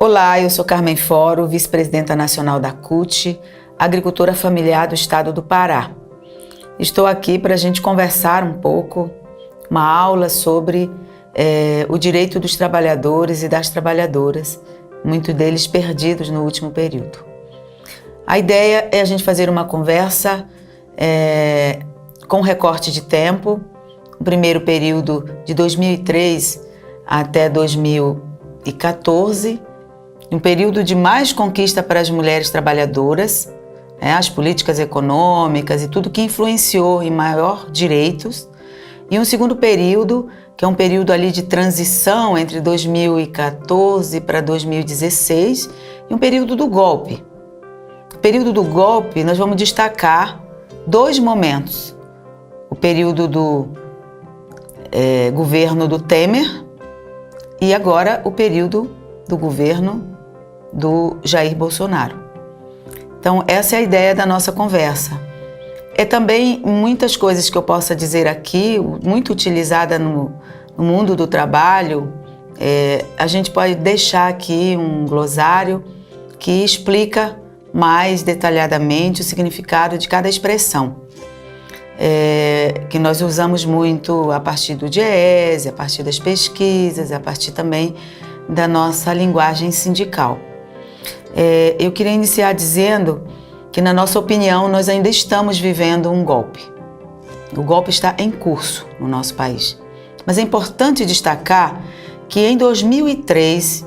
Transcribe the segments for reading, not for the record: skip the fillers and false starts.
Olá, eu sou Carmen Foro, vice-presidenta nacional da CUT, agricultora familiar do estado do Pará. Estou aqui para a gente conversar um pouco, uma aula sobre o direito dos trabalhadores e das trabalhadoras, muitos deles perdidos no último período. A ideia é a gente fazer uma conversa com recorte de tempo, o primeiro período de 2003 até 2014, um período de mais conquista para as mulheres trabalhadoras, as políticas econômicas e tudo que influenciou em maior direitos, e um segundo período, que é um período ali de transição entre 2014 para 2016, e um período do golpe. No período do golpe, nós vamos destacar dois momentos. O período do governo do Temer e agora o período do governo do Jair Bolsonaro. Então, essa é a ideia da nossa conversa. É também muitas coisas que eu possa dizer aqui, muito utilizada no mundo do trabalho. A gente pode deixar aqui um glossário que explica mais detalhadamente o significado de cada expressão, que nós usamos muito a partir do DIEESE, a partir das pesquisas, a partir também da nossa linguagem sindical. Eu queria iniciar dizendo que, na nossa opinião, nós ainda estamos vivendo um golpe. O golpe está em curso no nosso país. Mas é importante destacar que, em 2003,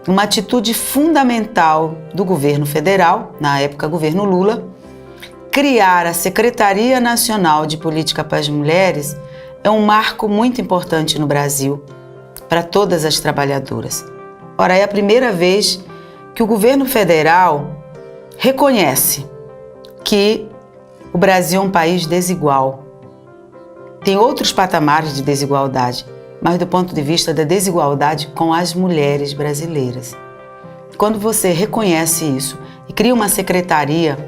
uma atitude fundamental do governo federal, na época governo Lula, criar a Secretaria Nacional de Política para as Mulheres é um marco muito importante no Brasil para todas as trabalhadoras. Ora, é a primeira vez que o governo federal reconhece que o Brasil é um país desigual. Tem outros patamares de desigualdade, mas do ponto de vista da desigualdade com as mulheres brasileiras. Quando você reconhece isso e cria uma secretaria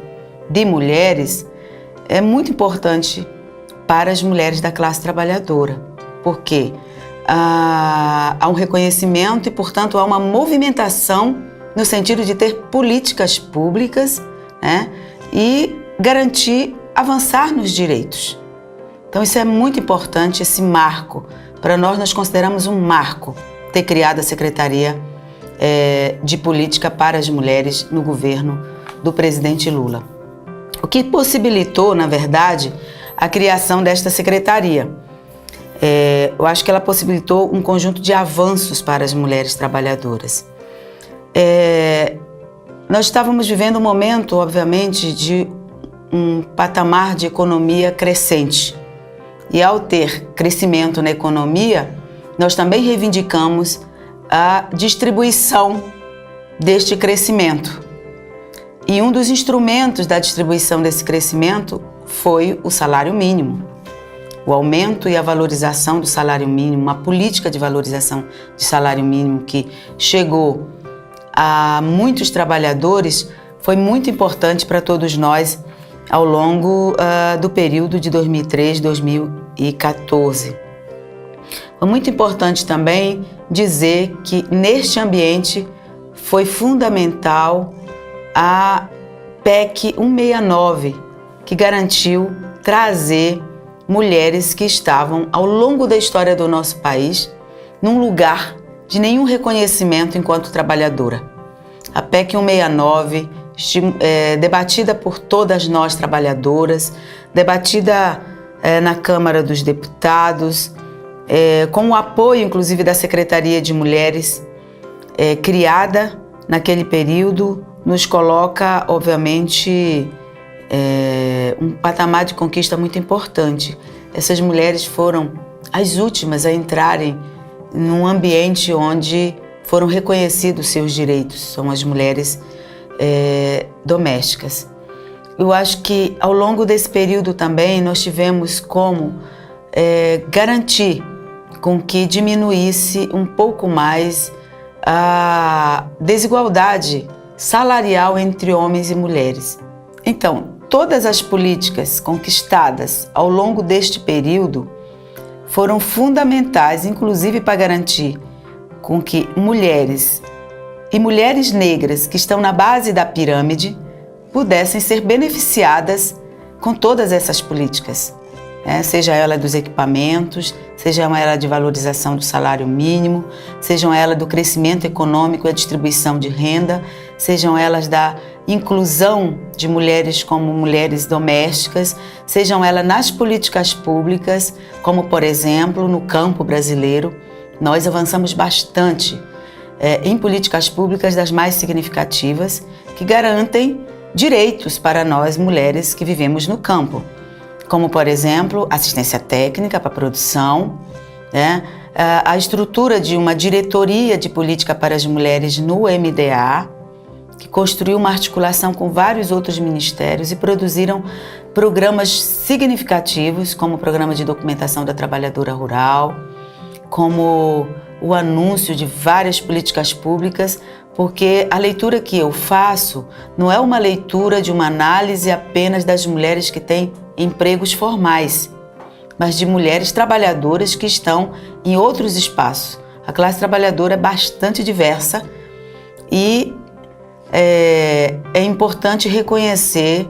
de mulheres, é muito importante para as mulheres da classe trabalhadora, porque há um reconhecimento e, portanto, há uma movimentação no sentido de ter políticas públicas, e garantir avançar nos direitos. Então, isso é muito importante, esse marco. Para nós consideramos um marco ter criado a Secretaria de Política para as Mulheres no governo do presidente Lula. O que possibilitou, na verdade, a criação desta secretaria. Eu acho que ela possibilitou um conjunto de avanços para as mulheres trabalhadoras. Nós estávamos vivendo um momento, obviamente, de um patamar de economia crescente. E ao ter crescimento na economia, nós também reivindicamos a distribuição deste crescimento. E um dos instrumentos da distribuição desse crescimento foi o salário mínimo. O aumento e a valorização do salário mínimo, uma política de valorização de salário mínimo que chegou a muitos trabalhadores, foi muito importante para todos nós ao longo do período de 2003 2014. Foi muito importante também dizer que neste ambiente foi fundamental a PEC 169, que garantiu trazer mulheres que estavam ao longo da história do nosso país num lugar de nenhum reconhecimento enquanto trabalhadora. A PEC 169, debatida por todas nós trabalhadoras, debatida na Câmara dos Deputados, com o apoio inclusive da Secretaria de Mulheres, criada naquele período, nos coloca, obviamente, um patamar de conquista muito importante. Essas mulheres foram as últimas a entrarem num ambiente onde foram reconhecidos seus direitos, são as mulheres domésticas. Eu acho que ao longo desse período também nós tivemos como garantir com que diminuísse um pouco mais a desigualdade salarial entre homens e mulheres. Então, todas as políticas conquistadas ao longo deste período foram fundamentais, inclusive para garantir com que mulheres e mulheres negras que estão na base da pirâmide pudessem ser beneficiadas com todas essas políticas, seja ela dos equipamentos, seja ela de valorização do salário mínimo, sejam elas do crescimento econômico e a distribuição de renda, sejam elas da inclusão de mulheres como mulheres domésticas, sejam elas nas políticas públicas, como por exemplo no campo brasileiro. Nós avançamos bastante em políticas públicas das mais significativas que garantem direitos para nós mulheres que vivemos no campo, como por exemplo assistência técnica para a produção, a estrutura de uma diretoria de política para as mulheres no MDA, que construiu uma articulação com vários outros ministérios e produziram programas significativos, como o Programa de Documentação da Trabalhadora Rural, como o anúncio de várias políticas públicas, porque a leitura que eu faço não é uma leitura de uma análise apenas das mulheres que têm empregos formais, mas de mulheres trabalhadoras que estão em outros espaços. A classe trabalhadora é bastante diversa e é importante reconhecer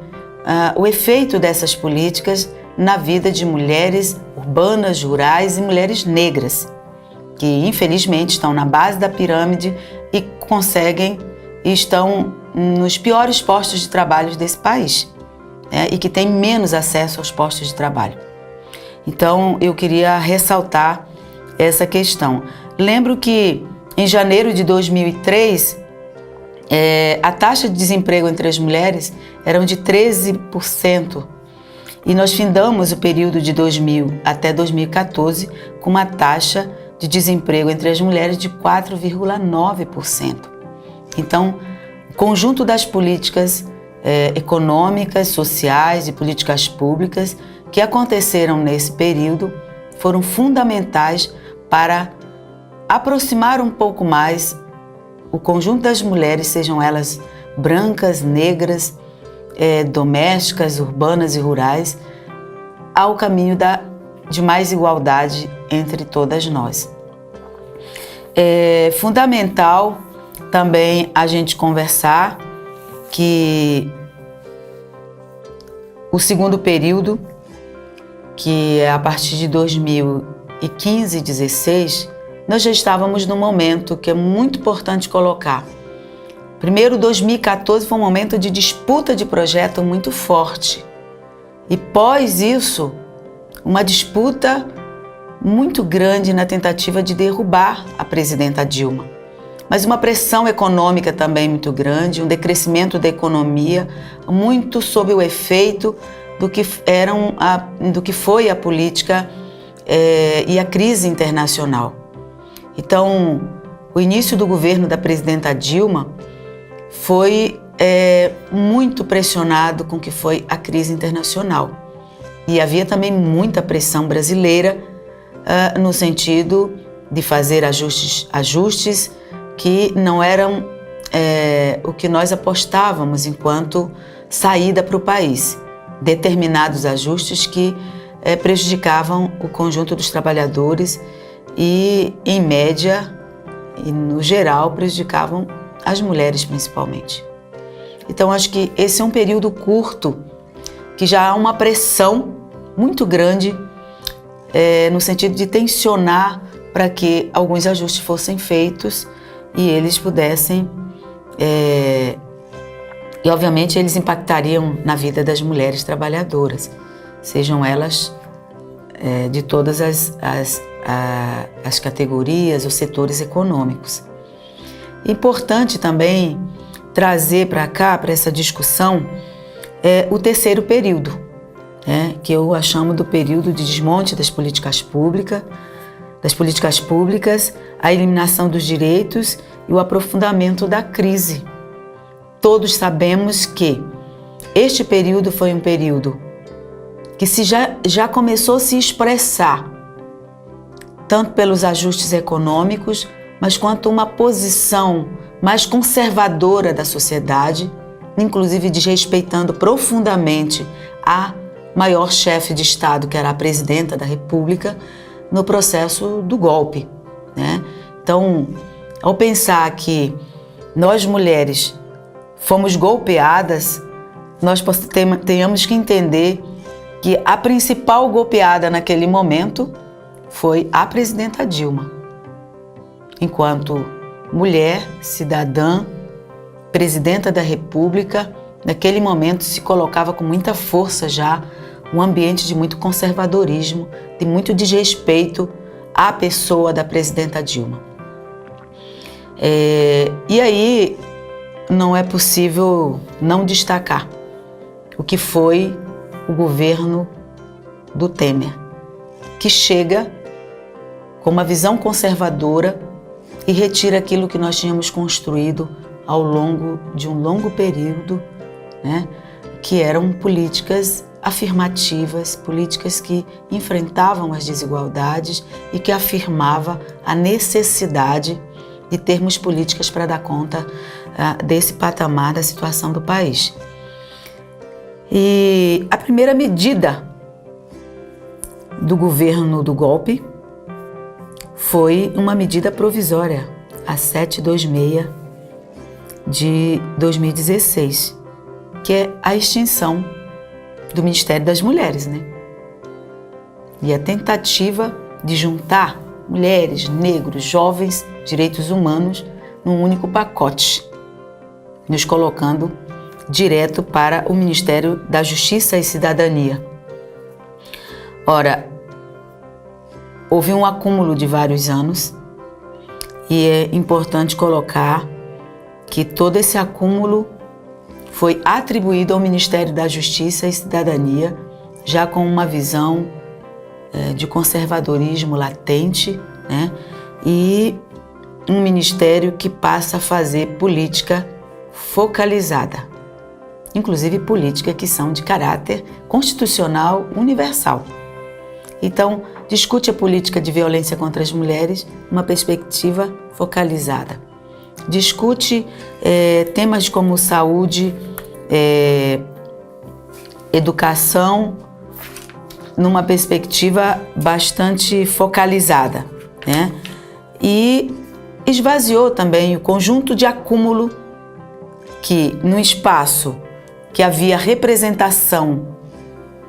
o efeito dessas políticas na vida de mulheres urbanas, rurais e mulheres negras, que infelizmente estão na base da pirâmide e estão nos piores postos de trabalho desse país, e que têm menos acesso aos postos de trabalho. Então eu queria ressaltar essa questão. Lembro que em janeiro de 2003, a taxa de desemprego entre as mulheres era de 13%, e nós findamos o período de 2000 até 2014 com uma taxa de desemprego entre as mulheres de 4,9%. Então, o conjunto das políticas econômicas, sociais e políticas públicas que aconteceram nesse período foram fundamentais para aproximar um pouco mais o conjunto das mulheres, sejam elas brancas, negras, domésticas, urbanas e rurais, ao caminho de mais igualdade entre todas nós. É fundamental também a gente conversar que o segundo período, que é a partir de 2015 e 2016, nós já estávamos num momento que é muito importante colocar. Primeiro, 2014 foi um momento de disputa de projeto muito forte. E pós isso, uma disputa muito grande na tentativa de derrubar a presidenta Dilma. Mas uma pressão econômica também muito grande, um decrescimento da economia, muito sob o efeito do que foi a política e a crise internacional. Então, o início do governo da presidenta Dilma foi muito pressionado com o que foi a crise internacional. E havia também muita pressão brasileira no sentido de fazer ajustes que não eram o que nós apostávamos enquanto saída para o país. Determinados ajustes que prejudicavam o conjunto dos trabalhadores e, em média e no geral, prejudicavam as mulheres principalmente. Então, acho que esse é um período curto que já há uma pressão muito grande no sentido de tensionar para que alguns ajustes fossem feitos e eles pudessem, e obviamente eles impactariam na vida das mulheres trabalhadoras, sejam elas de todas as categorias ou setores econômicos. Importante também trazer para cá, para essa discussão, o terceiro período, que eu chamo do período de desmonte das políticas públicas, a eliminação dos direitos e o aprofundamento da crise. Todos sabemos que este período foi um período que já começou a se expressar, tanto pelos ajustes econômicos, mas quanto uma posição mais conservadora da sociedade, inclusive desrespeitando profundamente a maior chefe de Estado, que era a presidenta da República, no processo do golpe, Então, ao pensar que nós mulheres fomos golpeadas, nós tenhamos que entender que a principal golpeada naquele momento foi a presidenta Dilma. Enquanto mulher, cidadã, presidenta da República, naquele momento se colocava com muita força já um ambiente de muito conservadorismo, de muito desrespeito à pessoa da presidenta Dilma. E aí não é possível não destacar o que foi o governo do Temer, que chega com uma visão conservadora e retira aquilo que nós tínhamos construído ao longo de um longo período, né? Que eram políticas afirmativas, políticas que enfrentavam as desigualdades e que afirmava a necessidade de termos políticas para dar conta desse patamar da situação do país. E a primeira medida do governo do golpe foi uma medida provisória, a 726 de 2016, que é a extinção do Ministério das Mulheres, né? E a tentativa de juntar mulheres, negros, jovens, direitos humanos num único pacote, nos colocando direto para o Ministério da Justiça e Cidadania. Ora, houve um acúmulo de vários anos e é importante colocar que todo esse acúmulo foi atribuído ao Ministério da Justiça e Cidadania, já com uma visão de conservadorismo latente, né? E um ministério que passa a fazer política focalizada, inclusive políticas que são de caráter constitucional universal. Então, discute a política de violência contra as mulheres numa perspectiva focalizada. Discute temas como saúde, educação, numa perspectiva bastante focalizada, né? E esvaziou também o conjunto de acúmulo que, no espaço que havia representação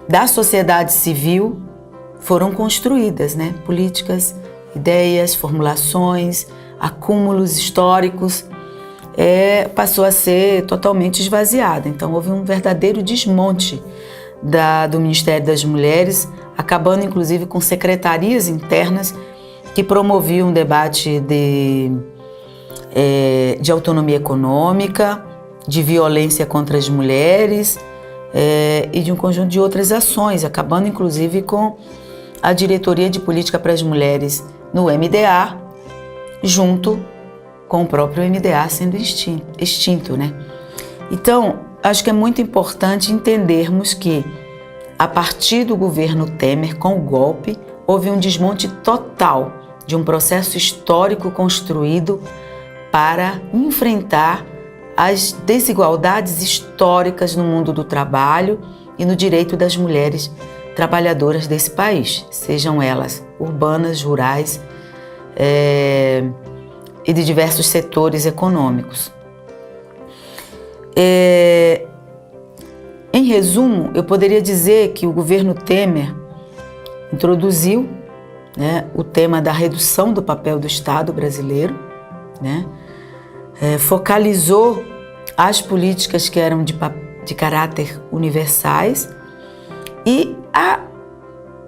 da sociedade civil, foram construídas, né? Políticas, ideias, formulações, acúmulos históricos, passou a ser totalmente esvaziada. Então, houve um verdadeiro desmonte do Ministério das Mulheres, acabando inclusive com secretarias internas que promoviam um debate de autonomia econômica, de violência contra as mulheres e de um conjunto de outras ações, acabando inclusive com a Diretoria de Política para as Mulheres no MDA, junto com o próprio MDA sendo extinto, né? Então, acho que é muito importante entendermos que, a partir do governo Temer, com o golpe, houve um desmonte total de um processo histórico construído para enfrentar as desigualdades históricas no mundo do trabalho e no direito das mulheres trabalhadoras desse país, sejam elas urbanas, rurais e de diversos setores econômicos. Em resumo, eu poderia dizer que o governo Temer introduziu, né, o tema da redução do papel do Estado brasileiro, né, focalizou as políticas que eram de caráter universais, e a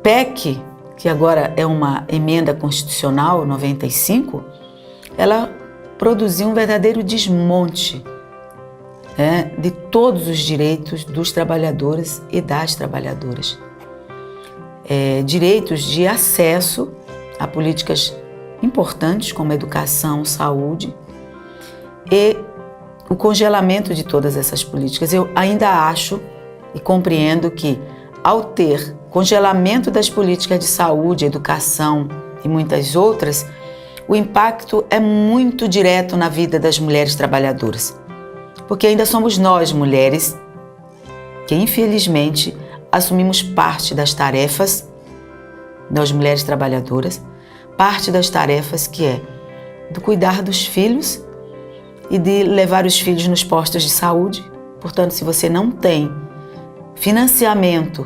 PEC, que agora é uma emenda constitucional 95, ela produziu um verdadeiro desmonte, né, de todos os direitos dos trabalhadores e das trabalhadoras. Direitos de acesso a políticas importantes como educação, saúde, e o congelamento de todas essas políticas. Eu ainda acho e compreendo que, ao ter congelamento das políticas de saúde, educação e muitas outras, o impacto é muito direto na vida das mulheres trabalhadoras. Porque ainda somos nós, mulheres, que infelizmente assumimos parte das tarefas, nós mulheres trabalhadoras, parte das tarefas que é do cuidar dos filhos e de levar os filhos nos postos de saúde. Portanto, se você não tem financiamento,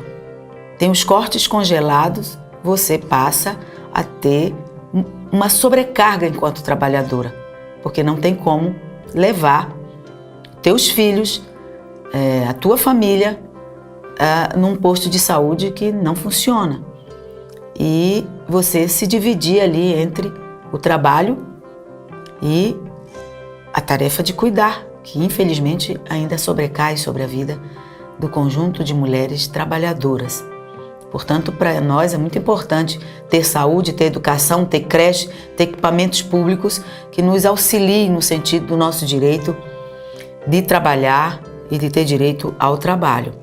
tem os cortes congelados, você passa a ter uma sobrecarga enquanto trabalhadora, porque não tem como levar teus filhos, a tua família, num posto de saúde que não funciona. E você se dividir ali entre o trabalho e a tarefa de cuidar, que infelizmente ainda sobrecai sobre a vida do conjunto de mulheres trabalhadoras. Portanto, para nós é muito importante ter saúde, ter educação, ter creche, ter equipamentos públicos que nos auxiliem no sentido do nosso direito de trabalhar e de ter direito ao trabalho.